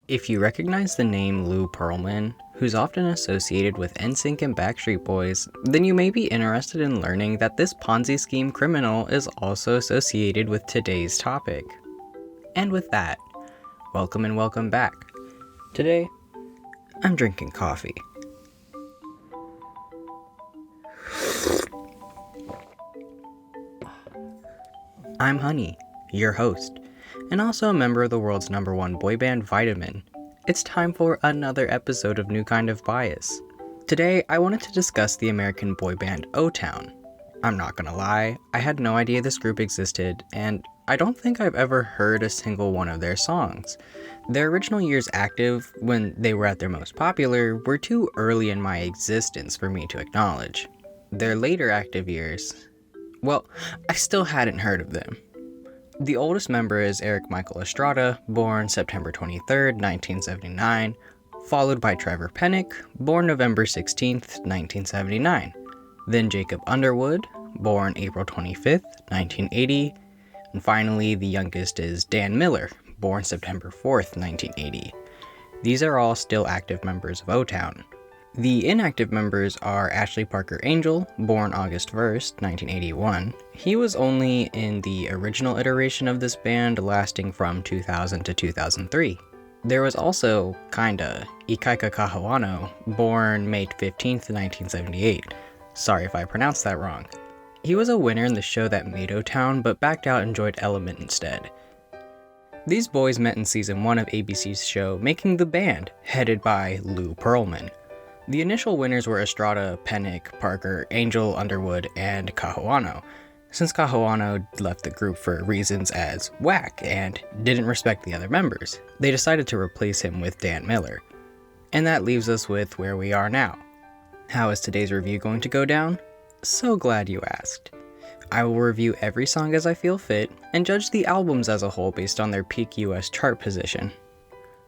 If you recognize the name Lou Pearlman, who's often associated with NSYNC and Backstreet Boys, then you may be interested in learning that this Ponzi scheme criminal is also associated with today's topic. And with that, welcome and welcome back. Today, I'm drinking coffee. I'm Honey, your host, and also a member of the world's #1 boy band Vitamin. It's time for another episode of New Kind of Bias. Today, I wanted to discuss the American boy band OTown. I'm not gonna lie, I had no idea this group existed, and I don't think I've ever heard a single one of their songs. Their original years active, when they were at their most popular, were too early in my existence for me to acknowledge. Their later active years, well, I still hadn't heard of them. The oldest member is Eric Michael Estrada, born September 23rd, 1979, followed by Trevor Pennick, born November 16th, 1979. Then Jacob Underwood, born April 25th, 1980. And finally, the youngest is Dan Miller, born September 4th, 1980. These are all still active members of OTown. The inactive members are Ashley Parker Angel, born August 1st, 1981. He was only in the original iteration of this band, lasting from 2000 to 2003. There was also, Ikaika Kahawano, born May 15th, 1978. Sorry if I pronounced that wrong. He was a winner in the show that made OTown, but backed out and joined Element instead. These boys met in season 1 of ABC's show Making the Band, headed by Lou Pearlman. The initial winners were Estrada, Pennick, Parker, Angel, Underwood, and Cajuano. Since Cajuano left the group for reasons as whack and didn't respect the other members, they decided to replace him with Dan Miller. And that leaves us with where we are now. How is today's review going to go down? So glad you asked. I will review every song as I feel fit, and judge the albums as a whole based on their peak US chart position.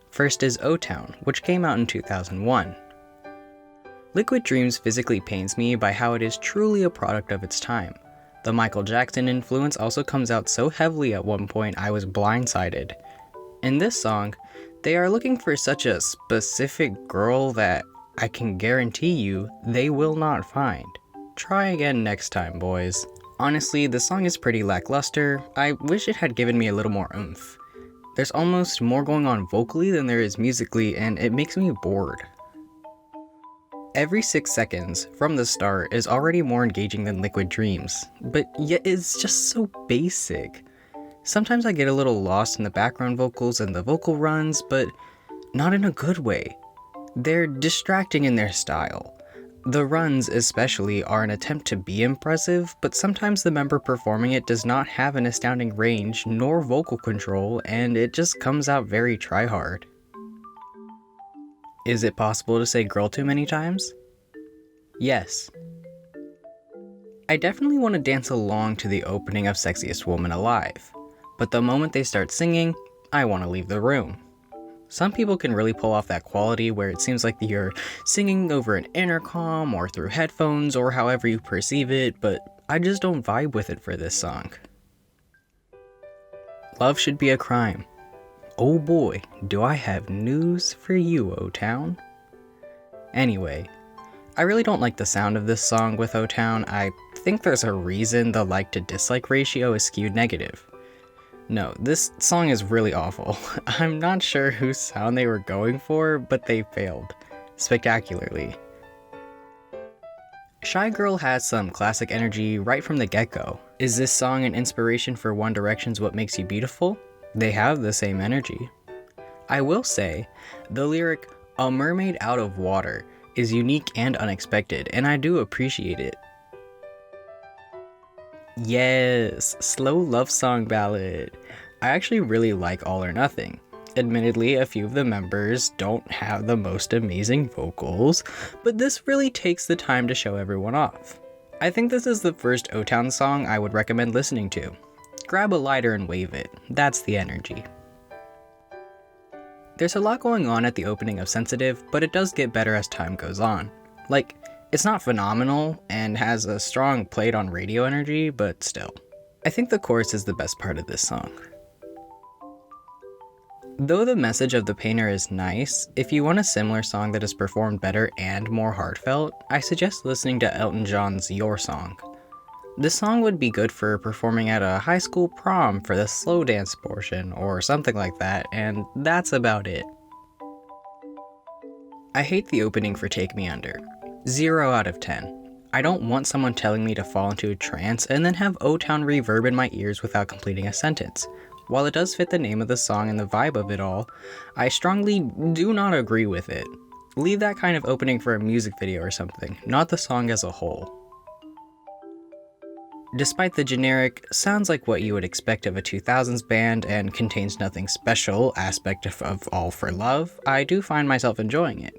First is OTown, which came out in 2001. Liquid Dreams physically pains me by how it is truly a product of its time. The Michael Jackson influence also comes out so heavily at one point I was blindsided. In this song, they are looking for such a specific girl that I can guarantee you they will not find. Try again next time, boys. Honestly, the song is pretty lackluster. I wish it had given me a little more oomph. There's almost more going on vocally than there is musically, and it makes me bored. Every 6 seconds from the start is already more engaging than Liquid Dreams, but yet it's just so basic. Sometimes I get a little lost in the background vocals and the vocal runs, but not in a good way. They're distracting in their style. The runs especially are an attempt to be impressive, but sometimes the member performing it does not have an astounding range nor vocal control, and it just comes out very try-hard. Is it possible to say girl too many times? Yes. I definitely want to dance along to the opening of Sexiest Woman Alive, but the moment they start singing, I want to leave the room. Some people can really pull off that quality where it seems like you're singing over an intercom or through headphones or however you perceive it, but I just don't vibe with it for this song. Love Should Be a Crime. Oh boy, do I have news for you, OTown. Anyway, I really don't like the sound of this song with OTown. I think there's a reason the like to dislike ratio is skewed negative. No, this song is really awful. I'm not sure whose sound they were going for, but they failed. Spectacularly. Shy Girl has some classic energy right from the get-go. Is this song an inspiration for One Direction's What Makes You Beautiful? They have the same energy. I will say, the lyric, "A mermaid out of water," is unique and unexpected, and I do appreciate it. Yes, slow love song ballad. I actually really like All or Nothing. Admittedly, a few of the members don't have the most amazing vocals, but this really takes the time to show everyone off. I think this is the first OTown song I would recommend listening to. Grab a lighter and wave it. That's the energy. There's a lot going on at the opening of Sensitive, but it does get better as time goes on. Like, it's not phenomenal and has a strong played on radio energy, but still. I think the chorus is the best part of this song. Though the message of the painter is nice, if you want a similar song that is performed better and more heartfelt, I suggest listening to Elton John's Your Song. This song would be good for performing at a high school prom for the slow dance portion or something like that, and that's about it. I hate the opening for Take Me Under. 0 out of 10. I don't want someone telling me to fall into a trance and then have OTown reverb in my ears without completing a sentence. While it does fit the name of the song and the vibe of it all, I strongly do not agree with it. Leave that kind of opening for a music video or something, not the song as a whole. Despite the generic, sounds like what you would expect of a 2000s band and contains nothing special aspect of All for Love, I do find myself enjoying it.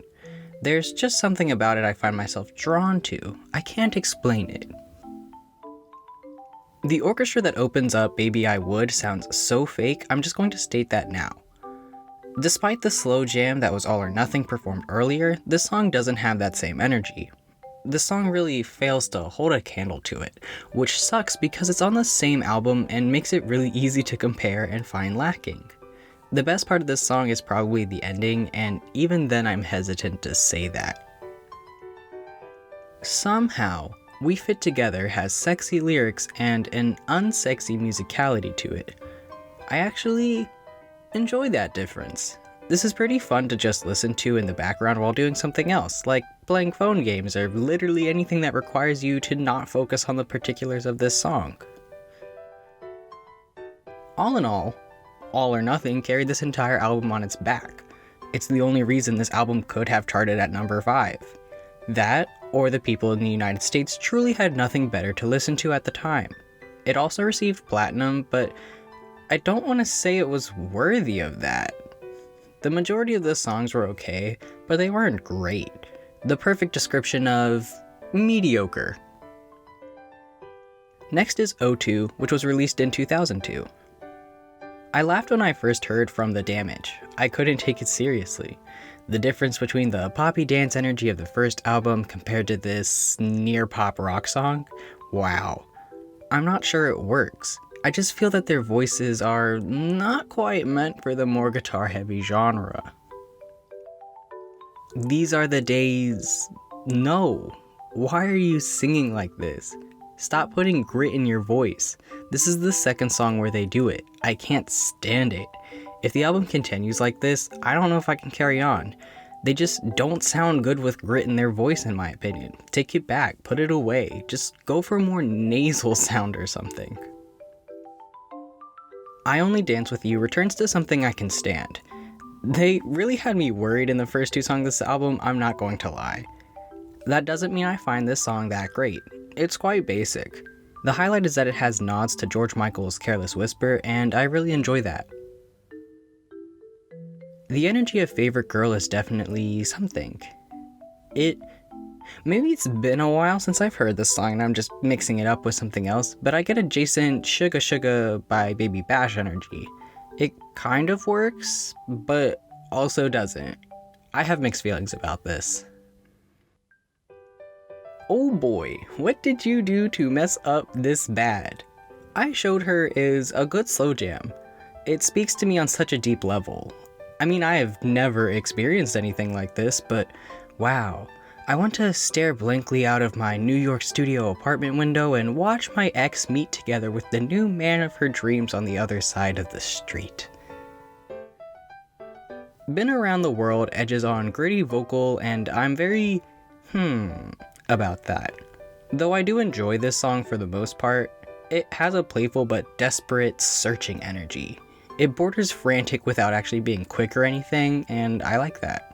There's just something about it I find myself drawn to. I can't explain it. The orchestra that opens up Baby I Would sounds so fake, I'm just going to state that now. Despite the slow jam that was All or Nothing performed earlier, this song doesn't have that same energy. The song really fails to hold a candle to it, which sucks because it's on the same album and makes it really easy to compare and find lacking. The best part of this song is probably the ending, and even then I'm hesitant to say that. Somehow, We Fit Together has sexy lyrics and an unsexy musicality to it. I actually enjoy that difference. This is pretty fun to just listen to in the background while doing something else, like playing phone games or literally anything that requires you to not focus on the particulars of this song. All in all or Nothing carried this entire album on its back. It's the only reason this album could have charted at number 5. That, or the people in the United States truly had nothing better to listen to at the time. It also received platinum, but I don't want to say it was worthy of that. The majority of the songs were okay, but they weren't great. The perfect description of mediocre. Next is O2, which was released in 2002. I laughed when I first heard From the Damage. I couldn't take it seriously. The difference between the poppy dance energy of the first album compared to this near pop rock song? Wow. I'm not sure it works. I just feel that their voices are not quite meant for the more guitar-heavy genre. These Are the Days... No. Why are you singing like this? Stop putting grit in your voice. This is the second song where they do it. I can't stand it. If the album continues like this, I don't know if I can carry on. They just don't sound good with grit in their voice, in my opinion. Take it back, put it away. Just go for a more nasal sound or something. I Only Dance With You returns to something I can stand. They really had me worried in the first 2 songs of this album, I'm not going to lie. That doesn't mean I find this song that great. It's quite basic. The highlight is that it has nods to George Michael's Careless Whisper, and I really enjoy that. The energy of Favorite Girl is definitely something. Maybe it's been a while since I've heard this song and I'm just mixing it up with something else, but I get adjacent Suga Suga by Baby Bash energy. It kind of works, but also doesn't. I have mixed feelings about this. Oh boy, what did you do to mess up this bad? I Showed Her is a good slow jam. It speaks to me on such a deep level. I mean, I have never experienced anything like this, but wow. I want to stare blankly out of my New York studio apartment window and watch my ex meet together with the new man of her dreams on the other side of the street. Been Around the World edges on gritty vocal, and I'm very about that. Though I do enjoy this song for the most part, it has a playful but desperate searching energy. It borders frantic without actually being quick or anything, and I like that.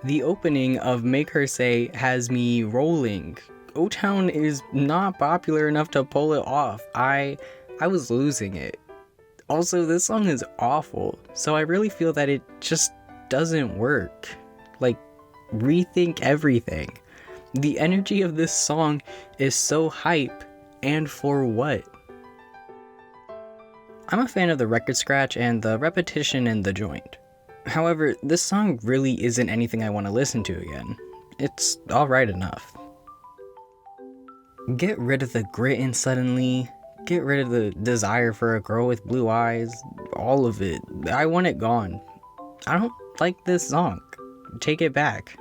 The opening of Make Her Say has me rolling. OTown is not popular enough to pull it off. I was losing it. Also, this song is awful, so I really feel that it just doesn't work. Like, rethink everything. The energy of this song is so hype, and for what? I'm a fan of the record scratch and the repetition in the joint. However, this song really isn't anything I want to listen to again. It's alright enough. Get rid of the grit in Suddenly. get rid of the desire for a girl with blue eyes. All of it. I want it gone. I don't like this song. Take it back.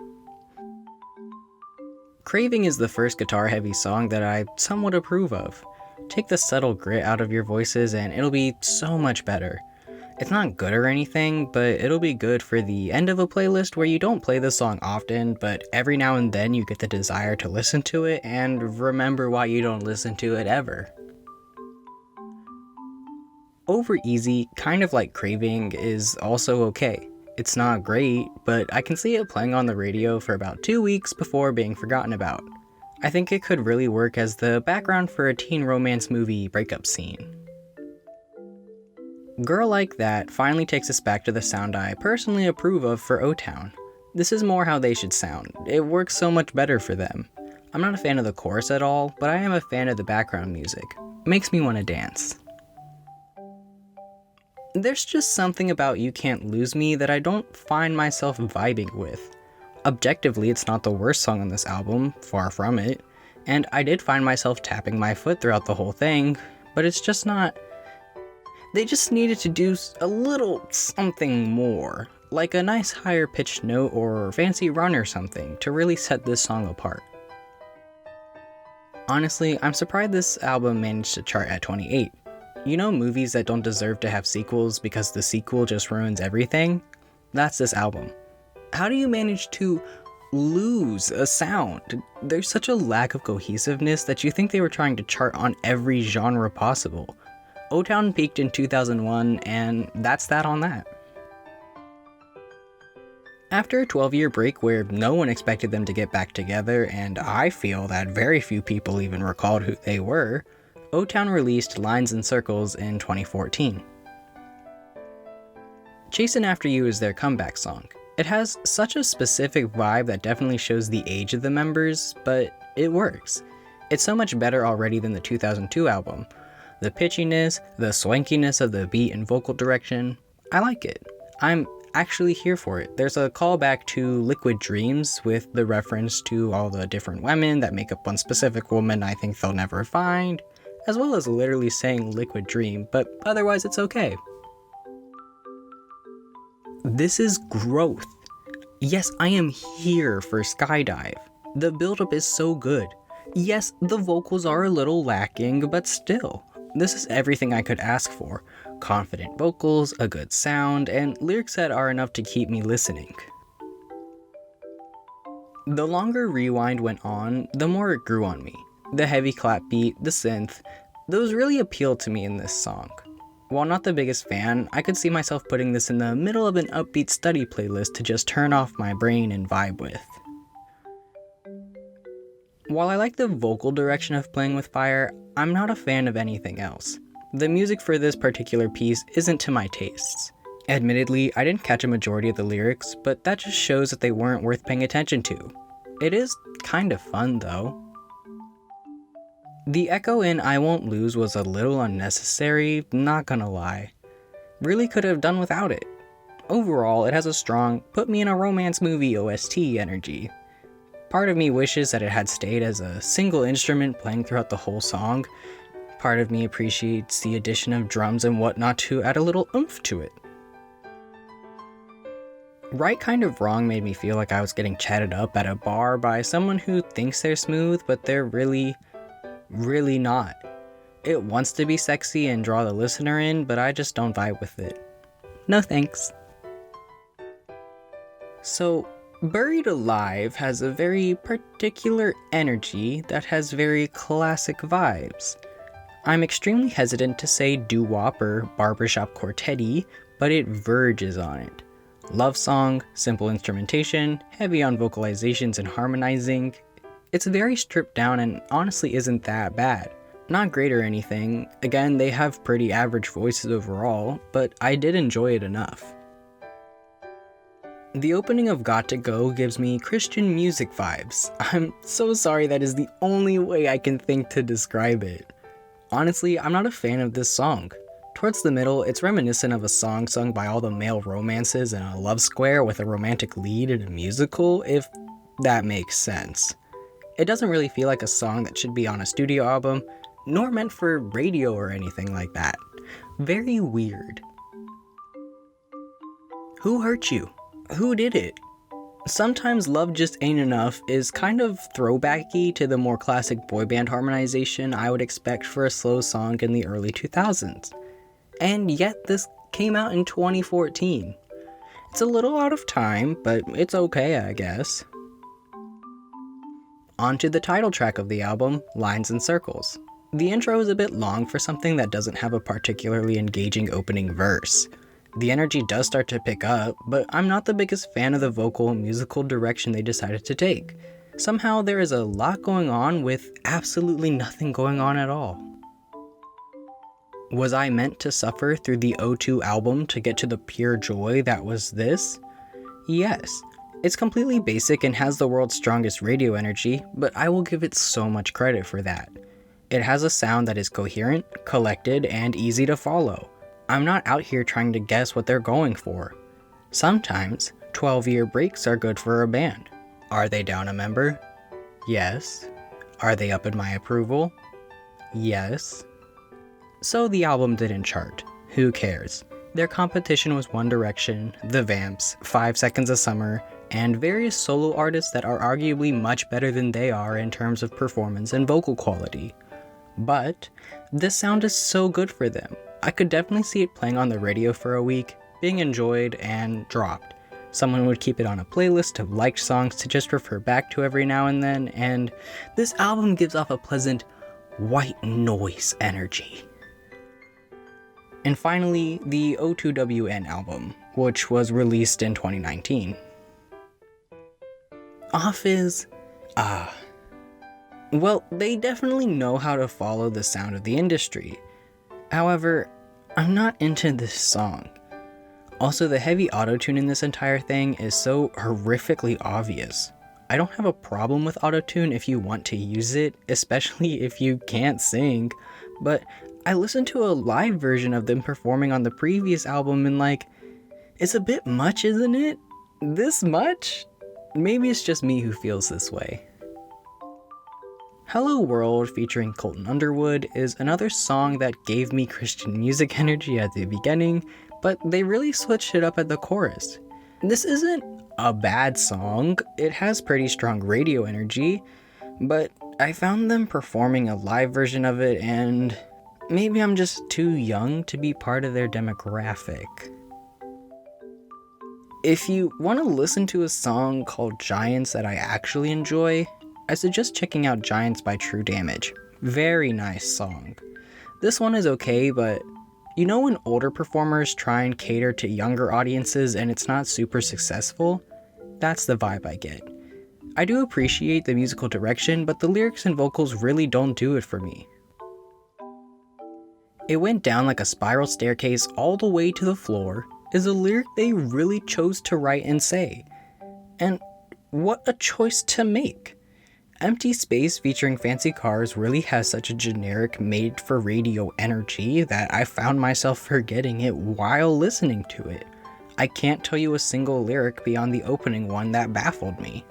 Craving is the first guitar-heavy song that I somewhat approve of. Take the subtle grit out of your voices and it'll be so much better. It's not good or anything, but it'll be good for the end of a playlist where you don't play the song often, but every now and then you get the desire to listen to it and remember why you don't listen to it ever. Over Easy, kind of like Craving, is also okay. It's not great, but I can see it playing on the radio for about 2 weeks before being forgotten about. I think it could really work as the background for a teen romance movie breakup scene. Girl Like That finally takes us back to the sound I personally approve of for OTown. This is more how they should sound. It works so much better for them. I'm not a fan of the chorus at all, but I am a fan of the background music. It makes me want to dance. There's just something about You Can't Lose Me that I don't find myself vibing with. Objectively, it's not the worst song on this album, far from it, and I did find myself tapping my foot throughout the whole thing, but it's just not... They just needed to do a little something more, like a nice higher pitched note or fancy run or something, to really set this song apart. Honestly, I'm surprised this album managed to chart at 28. You know movies that don't deserve to have sequels because the sequel just ruins everything? That's this album. How do you manage to lose a sound? There's such a lack of cohesiveness that you think they were trying to chart on every genre possible. OTown peaked in 2001, and that's that on that. After a 12-year break where no one expected them to get back together, and I feel that very few people even recalled who they were, OTown released Lines and Circles in 2014. Chasin' After You is their comeback song. It has such a specific vibe that definitely shows the age of the members, but it works. It's so much better already than the 2002 album. The pitchiness, the swankiness of the beat and vocal direction, I like it. I'm actually here for it. There's a callback to Liquid Dreams with the reference to all the different women that make up one specific woman I think they'll never find, as well as literally saying Liquid Dream, but otherwise it's okay. This is growth. Yes, I am here for Skydive. The build-up is so good. Yes, the vocals are a little lacking, but still. This is everything I could ask for. Confident vocals, a good sound, and lyrics that are enough to keep me listening. The longer Rewind went on, the more it grew on me. The heavy clap beat, the synth, those really appealed to me in this song. While not the biggest fan, I could see myself putting this in the middle of an upbeat study playlist to just turn off my brain and vibe with. While I like the vocal direction of Playing with Fire, I'm not a fan of anything else. The music for this particular piece isn't to my tastes. Admittedly, I didn't catch a majority of the lyrics, but that just shows that they weren't worth paying attention to. It is kind of fun though. The echo in I Won't Lose was a little unnecessary, not gonna lie. Really could have done without it. Overall, it has a strong, put me in a romance movie OST energy. Part of me wishes that it had stayed as a single instrument playing throughout the whole song. Part of me appreciates the addition of drums and whatnot to add a little oomph to it. Right Kind of Wrong made me feel like I was getting chatted up at a bar by someone who thinks they're smooth, but they're really not. It wants to be sexy and draw the listener in, but I just don't vibe with it. No thanks. So, Buried Alive has a very particular energy that has very classic vibes. I'm extremely hesitant to say doo-wop or barbershop quartet-y, but it verges on it. Love song, simple instrumentation, heavy on vocalizations and harmonizing. It's very stripped down and honestly isn't that bad. Not great or anything, again they have pretty average voices overall, but I did enjoy it enough. The opening of Got to Go gives me Christian music vibes. I'm so sorry that is the only way I can think to describe it. Honestly, I'm not a fan of this song. Towards the middle, it's reminiscent of a song sung by all the male romances in a love square with a romantic lead in a musical, if that makes sense. It doesn't really feel like a song that should be on a studio album, nor meant for radio or anything like that. Very weird. Who hurt you? Who did it? Sometimes Love Just Ain't Enough is kind of throwbacky to the more classic boy band harmonization I would expect for a slow song in the early 2000s. And yet this came out in 2014. It's a little out of time, but it's okay, I guess. On to the title track of the album, Lines and Circles. The intro is a bit long for something that doesn't have a particularly engaging opening verse. The energy does start to pick up, but I'm not the biggest fan of the vocal and musical direction they decided to take. Somehow there is a lot going on with absolutely nothing going on at all. Was I meant to suffer through the O2 album to get to the pure joy that was this? Yes. It's completely basic and has the world's strongest radio energy, but I will give it so much credit for that. It has a sound that is coherent, collected, and easy to follow. I'm not out here trying to guess what they're going for. Sometimes, 12-year breaks are good for a band. Are they down a member? Yes. Are they up in my approval? Yes. So the album didn't chart. Who cares? Their competition was One Direction, The Vamps, 5 Seconds of Summer, and various solo artists that are arguably much better than they are in terms of performance and vocal quality. But this sound is so good for them. I could definitely see it playing on the radio for a week, being enjoyed and dropped. Someone would keep it on a playlist of liked songs to just refer back to every now and then, and this album gives off a pleasant white noise energy. And finally, the O2WN album, which was released in 2019. Off is... well, they definitely know how to follow the sound of the industry. However, I'm not into this song. Also, the heavy autotune in this entire thing is so horrifically obvious. I don't have a problem with autotune if you want to use it, especially if you can't sing, but I listened to a live version of them performing on the previous album and it's a bit much, isn't it? This much? Maybe it's just me who feels this way. Hello World featuring Colton Underwood is another song that gave me Christian music energy at the beginning, but they really switched it up at the chorus. This isn't a bad song, it has pretty strong radio energy, but I found them performing a live version of it and maybe I'm just too young to be part of their demographic. If you want to listen to a song called Giants that I actually enjoy, I suggest checking out Giants by True Damage. Very nice song. This one is okay, but you know when older performers try and cater to younger audiences and it's not super successful? That's the vibe I get. I do appreciate the musical direction, but the lyrics and vocals really don't do it for me. It went down like a spiral staircase all the way to the floor is a lyric they really chose to write and say. And what a choice to make. Empty Space featuring Fancy Cars really has such a generic made-for-radio energy that I found myself forgetting it while listening to it. I can't tell you a single lyric beyond the opening one that baffled me.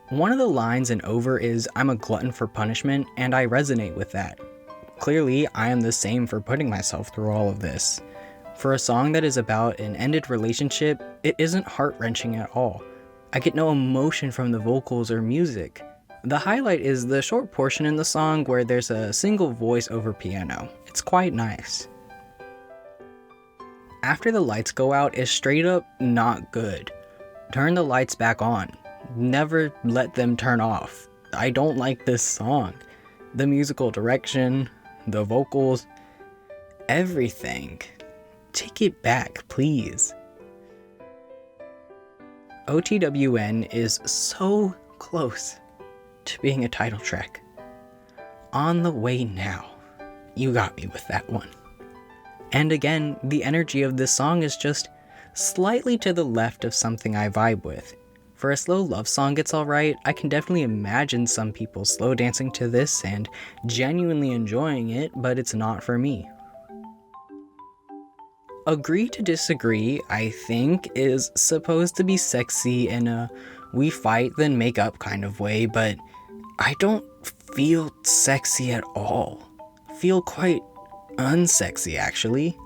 One of the lines in Over is, "I'm a glutton for punishment," and I resonate with that. Clearly, I am the same for putting myself through all of this. For a song that is about an ended relationship, it isn't heart-wrenching at all. I get no emotion from the vocals or music. The highlight is the short portion in the song where there's a single voice over piano. It's quite nice. After the lights go out is straight up not good. Turn the lights back on. Never let them turn off. I don't like this song. The musical direction, the vocals, everything. Take it back, please. OTWN is so close to being a title track. On the way now. You got me with that one. And again, the energy of this song is just slightly to the left of something I vibe with. For a slow love song, it's alright. I can definitely imagine some people slow dancing to this and genuinely enjoying it, but it's not for me. Agree to Disagree, I think, is supposed to be sexy in a we fight then make up kind of way, but I don't feel sexy at all. Feel quite unsexy, actually.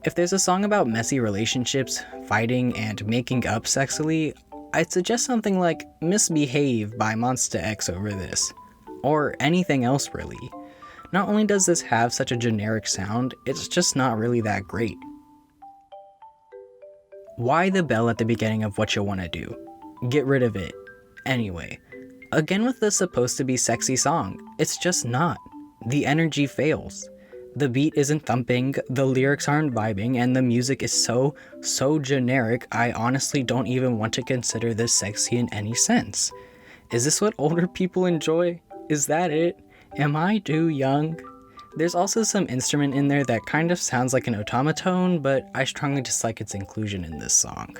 If there's a song about messy relationships, fighting, and making up sexily, I'd suggest something like Misbehave by Monsta X over this. Or anything else, really. Not only does this have such a generic sound, it's just not really that great. Why the bell at the beginning of What You Wanna Do? Get rid of it. Anyway, again with this supposed to be sexy song, it's just not. The energy fails. The beat isn't thumping, the lyrics aren't vibing, and the music is so generic, I honestly don't even want to consider this sexy in any sense. Is this what older people enjoy? Is that it? Am I too young? There's also some instrument in there that kind of sounds like an automaton, but I strongly dislike its inclusion in this song.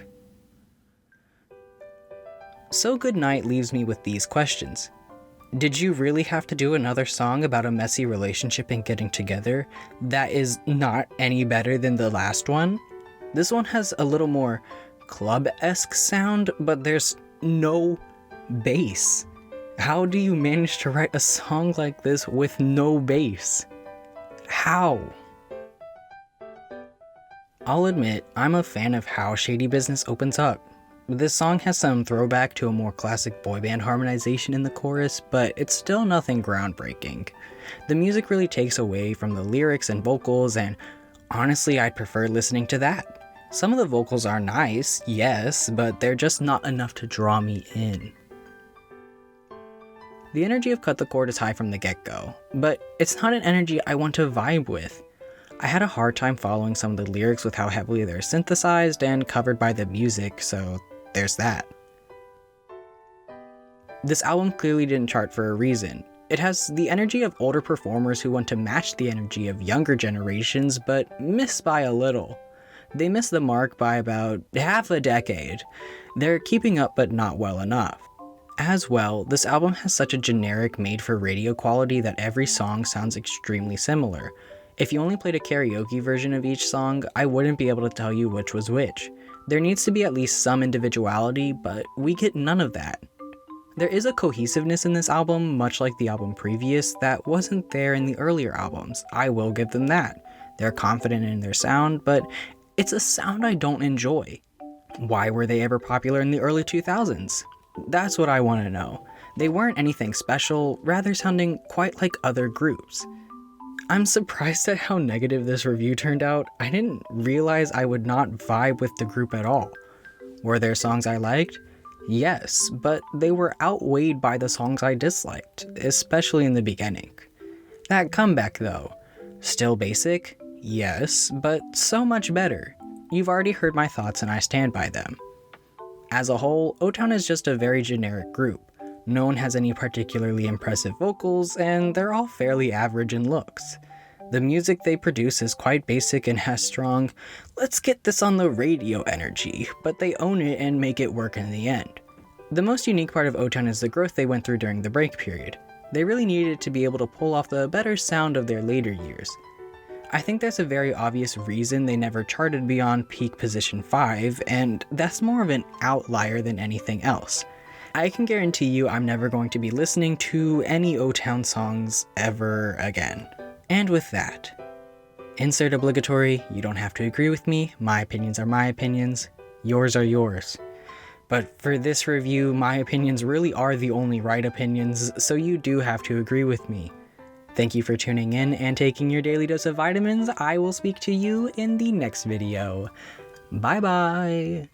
So Goodnight leaves me with these questions. Did you really have to do another song about a messy relationship and getting together that is not any better than the last one? This one has a little more club-esque sound, but there's no bass. How do you manage to write a song like this with no bass? How? I'll admit, I'm a fan of how Shady Business opens up. This song has some throwback to a more classic boy band harmonization in the chorus, but it's still nothing groundbreaking. The music really takes away from the lyrics and vocals, and honestly, I'd prefer listening to that. Some of the vocals are nice, yes, but they're just not enough to draw me in. The energy of Cut the Cord is high from the get-go, but it's not an energy I want to vibe with. I had a hard time following some of the lyrics with how heavily they're synthesized and covered by the music, so there's that. This album clearly didn't chart for a reason. It has the energy of older performers who want to match the energy of younger generations, but miss by a little. They miss the mark by about half a decade. They're keeping up but not well enough. As well, this album has such a generic made-for-radio quality that every song sounds extremely similar. If you only played a karaoke version of each song, I wouldn't be able to tell you which was which. There needs to be at least some individuality, but we get none of that. There is a cohesiveness in this album, much like the album previous, that wasn't there in the earlier albums. I will give them that. They're confident in their sound, but it's a sound I don't enjoy. Why were they ever popular in the early 2000s? That's what I want to know. They weren't anything special, rather sounding quite like other groups. I'm surprised at how negative this review turned out. I didn't realize I would not vibe with the group at all. Were there songs I liked? Yes, but they were outweighed by the songs I disliked, especially in the beginning. That comeback though, still basic? Yes, but so much better. You've already heard my thoughts and I stand by them. As a whole, OTown is just a very generic group. No one has any particularly impressive vocals, and they're all fairly average in looks. The music they produce is quite basic and has strong, let's get this on the radio energy, but they own it and make it work in the end. The most unique part of OTown is the growth they went through during the break period. They really needed to be able to pull off the better sound of their later years. I think there's a very obvious reason they never charted beyond peak position 5, and that's more of an outlier than anything else. I can guarantee you I'm never going to be listening to any OTown songs ever again. And with that, insert obligatory, you don't have to agree with me, my opinions are my opinions, yours are yours. But for this review, my opinions really are the only right opinions, so you do have to agree with me. Thank you for tuning in and taking your daily dose of vitamins. I will speak to you in the next video. Bye bye!